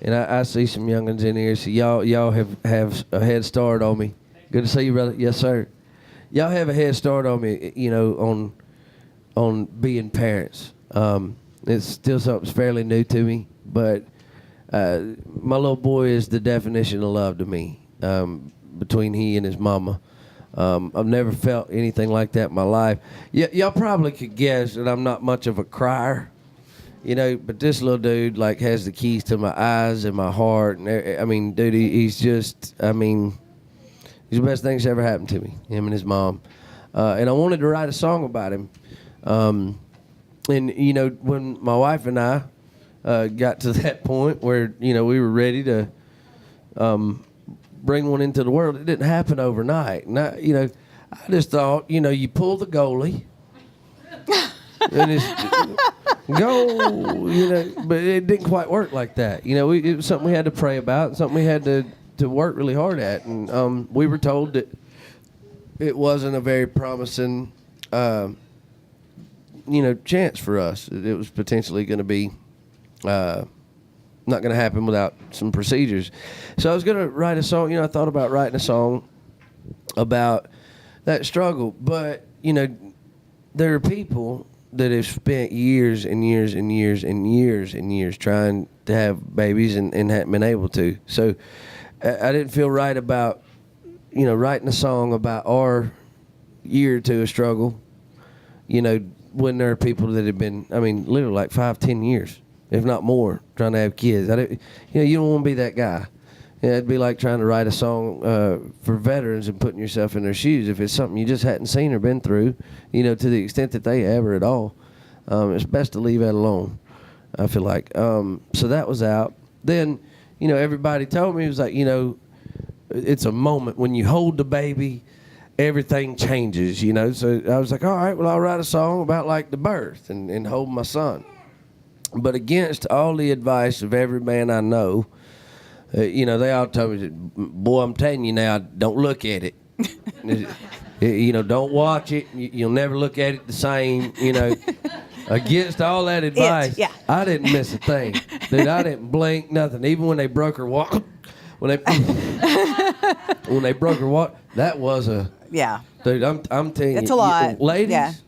And I see some youngins in here, so y'all have a head start on me. Good to see you, brother. Yes, sir. Y'all have a head start on me, on being parents. It's still something fairly new to me, but my little boy is the definition of love to me, between he and his mama. I've never felt anything like that in my life. Y'all probably could guess that I'm not much of a crier, but this little dude, like, has the keys to my eyes and my heart. And I mean, dude, he's just, he's the best thing that's ever happened to me, him and his mom. And I wanted to write a song about him. And, when my wife and I got to that point where, we were ready to bring one into the world, it didn't happen overnight. And I just thought, you pull the goalie and it's go, but it didn't quite work like that. It was something we had to pray about, something we had to work really hard at. And we were told that it wasn't a very promising, chance for us. It was potentially going to be not going to happen without some procedures. So I was going to write a song. I thought about writing a song about that struggle. But, there are people that have spent years and years and years and years and years trying to have babies and haven't been able to. So I didn't feel right about, writing a song about our year or two of struggle, when there are people that have been, literally like 5-10 years, if not more, trying to have kids. You don't want to be that guy. It'd be like trying to write a song for veterans and putting yourself in their shoes. If it's something you just hadn't seen or been through, to the extent that they have or at all, it's best to leave that alone, I feel like. So that was out. Then, everybody told me, it was like, it's a moment when you hold the baby, everything changes, So I was like, all right, well, I'll write a song about, like, the birth and holding my son. But against all the advice of every man I know, they all told me, boy, I'm telling you now, don't look at it. Don't watch it. You'll never look at it the same, Against all that advice, I didn't miss a thing. Dude, I didn't blink, nothing. Even when they broke her walk, when they broke her walk, that was a... Yeah. Dude, I'm telling you. It's a lot. Ladies,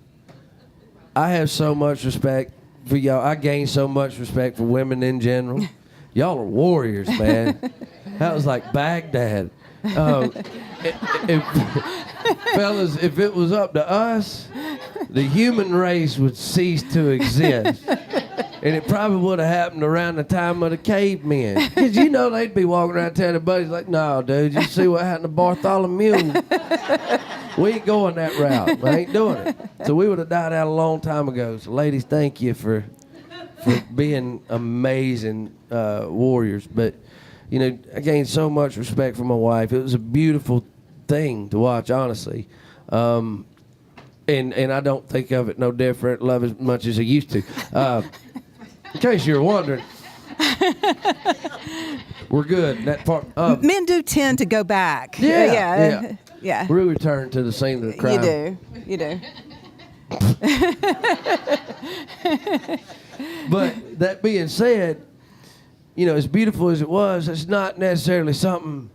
I have so much respect for y'all. I gain so much respect for women in general. Y'all are warriors, man. That was like Baghdad. Fellas, if it was up to us, the human race would cease to exist. And it probably would have happened around the time of the cavemen. Because they'd be walking around telling their buddies like, no, dude, you see what happened to Bartholomew? We ain't going that route. We ain't doing it. So we would have died out a long time ago. So ladies, thank you for being amazing warriors. But, I gained so much respect for my wife. It was a beautiful thing to watch, honestly. And I don't think of it no different, love as much as I used to. In case you were wondering, we're good. That part. Men do tend to go back. Yeah. Yeah. We return to the scene of the crime. You do. But that being said, as beautiful as it was, it's not necessarily something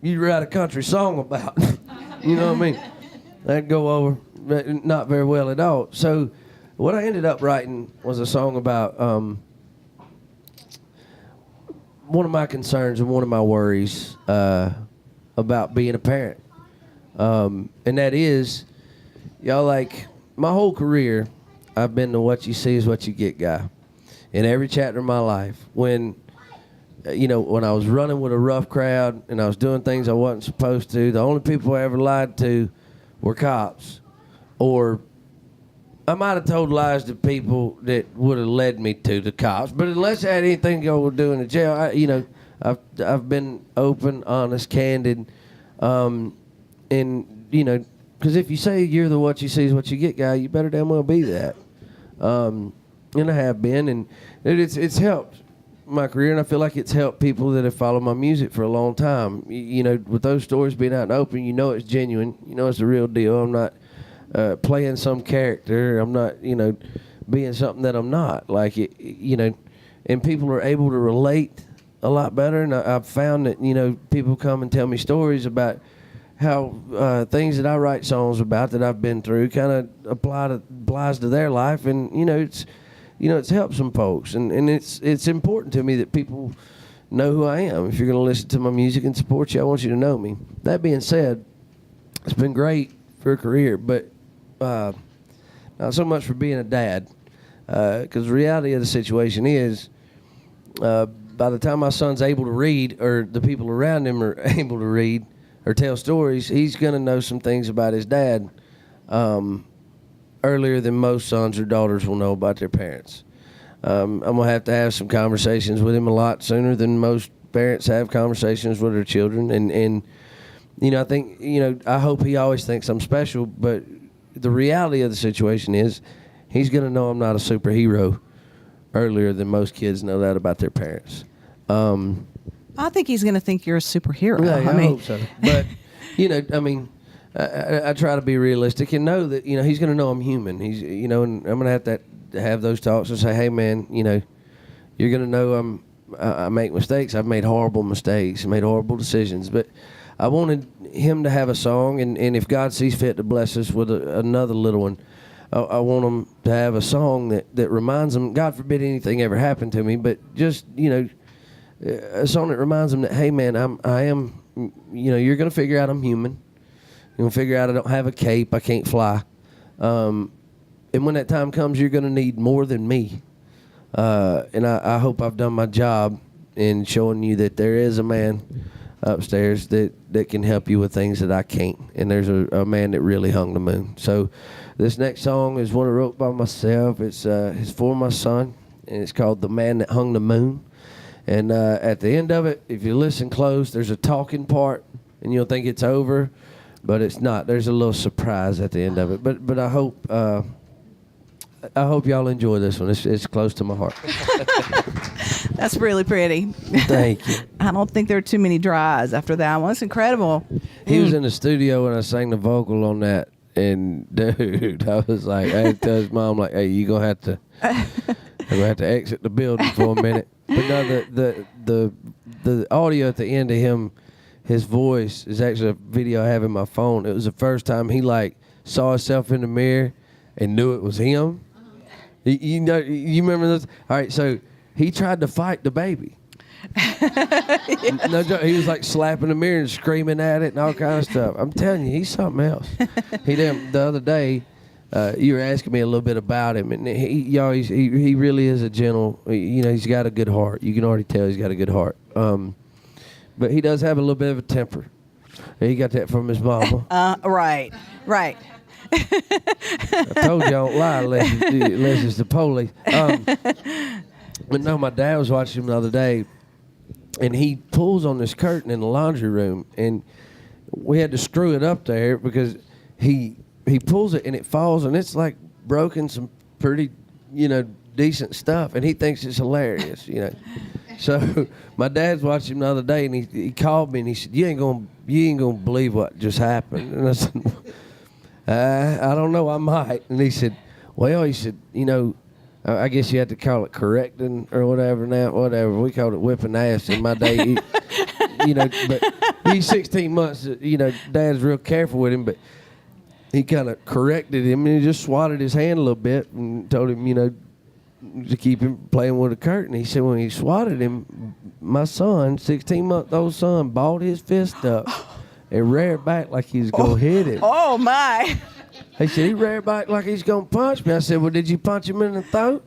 you'd write a country song about. You know what I mean? That'd go over not very well at all. So what I ended up writing was a song about one of my concerns and one of my worries about being a parent. And that is, y'all, like, my whole career, I've been the what you see is what you get guy. In every chapter of my life, when I was running with a rough crowd and I was doing things I wasn't supposed to, the only people I ever lied to were cops. Or I might have told lies to people that would have led me to the cops. But unless I had anything to go with doing in jail, I've been open, honest, candid, and because if you say you're the what you see is what you get guy, you better damn well be that. And I have been, and it's helped my career, and I feel like it's helped people that have followed my music for a long time. With those stories being out and open, it's genuine. It's the real deal. I'm not playing some character. I'm not, being something that I'm not. Like, and people are able to relate a lot better, and I've found that, you know, people come and tell me stories about how things that I write songs about that I've been through kind of applies to their life, and it's helped some folks, and it's important to me that people know who I am. If you're going to listen to my music and support you, I want you to know me. That being said, it's been great for a career, but not so much for being a dad, because the reality of the situation is, by the time my son's able to read, or the people around him are able to read or tell stories, he's going to know some things about his dad earlier than most sons or daughters will know about their parents. I'm going to have some conversations with him a lot sooner than most parents have conversations with their children. And I think, I hope he always thinks I'm special, but the reality of the situation is he's going to know I'm not a superhero earlier than most kids know that about their parents. I think he's going to think you're a superhero. Yeah, I hope so. But, I try to be realistic and know that, he's going to know I'm human. He's, and I'm going to have those talks and say, hey, man, you're going to know I make mistakes. I've made horrible mistakes, made horrible decisions. But I wanted him to have a song, and if God sees fit to bless us with another little one, I want him to have a song that reminds him, God forbid anything ever happened to me, but just, a song that reminds him that, hey, man, I am, you're going to figure out I'm human. You're going to figure out I don't have a cape, I can't fly. And when that time comes, you're going to need more than me. And I hope I've done my job in showing you that there is a man upstairs that can help you with things that I can't. And there's a man that really hung the moon. So this next song is one I wrote by myself. It's for my son, and it's called The Man That Hung the Moon. And at the end of it, if you listen close, there's a talking part, and you'll think it's over, but it's not. There's a little surprise at the end of it. But I hope y'all enjoy this one. It's close to my heart. That's really pretty. Thank you. I don't think there are too many dries after that one. It's incredible. He was in the studio when I sang the vocal on that, and dude, I was like, I had to tell his mom, like, hey, you're gonna have to exit the building for a minute. But no, the audio at the end of him, his voice is actually a video I have in my phone. It was the first time he saw himself in the mirror and knew it was him. You remember this? All right, so he tried to fight the baby. Yeah. No joke, he was slapping the mirror and screaming at it and all kind of stuff. I'm telling you, he's something else. The other day, you were asking me a little bit about him, and he really is a gentle. He's got a good heart. You can already tell he's got a good heart. But he does have a little bit of a temper. He got that from his mama. Right. I told you I don't lie unless it's the police. But no, my dad was watching him the other day, and he pulls on this curtain in the laundry room, and we had to screw it up there because he pulls it and it falls, and it's broken some pretty, decent stuff, and he thinks it's hilarious, So my dad's watching him the other day, and he called me and he said, "You ain't gonna believe what just happened." And I said, "I don't know, I might." And he said, I guess you had to call it correcting or whatever now. Whatever, we called it whipping ass in my day. But he's 16 months. Dad's real careful with him, but he kind of corrected him, and he just swatted his hand a little bit and told him, to keep him playing with a curtain. He said when he swatted him, my son, 16-month-old son, balled his fist up and reared back like he was going to hit him. Oh, my. He said he reared back like he's going to punch me. I said, well, did you punch him in the throat?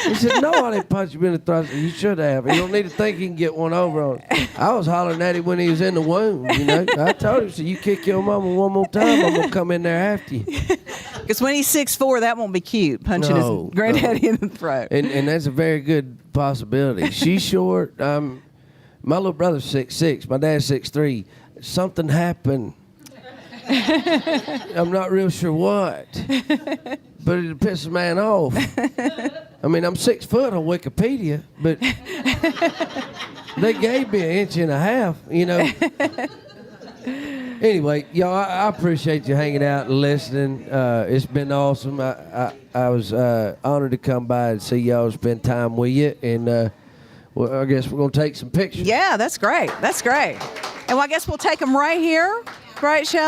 He said, no, I didn't punch him in the throat. I said, you should have. You don't need to think he can get one over on him. I was hollering at him when he was in the womb, I told him, so you kick your mama one more time, I'm going to come in there after you. Because when he's 6'4", that won't be cute, punching his granddaddy in the throat. And that's a very good possibility. She's short. My little brother's 6'6". My dad's 6'3". Something happened. I'm not real sure what, but it pisses a man off. I mean, I'm 6 foot on Wikipedia, but they gave me 1.5 inches. Anyway, y'all, I appreciate you hanging out and listening. It's been awesome. I was honored to come by and see y'all, spend time with you, and Well, I guess we're gonna take some pictures. Yeah, that's great. That's great. And I guess we'll take them right here. Right, Shelley?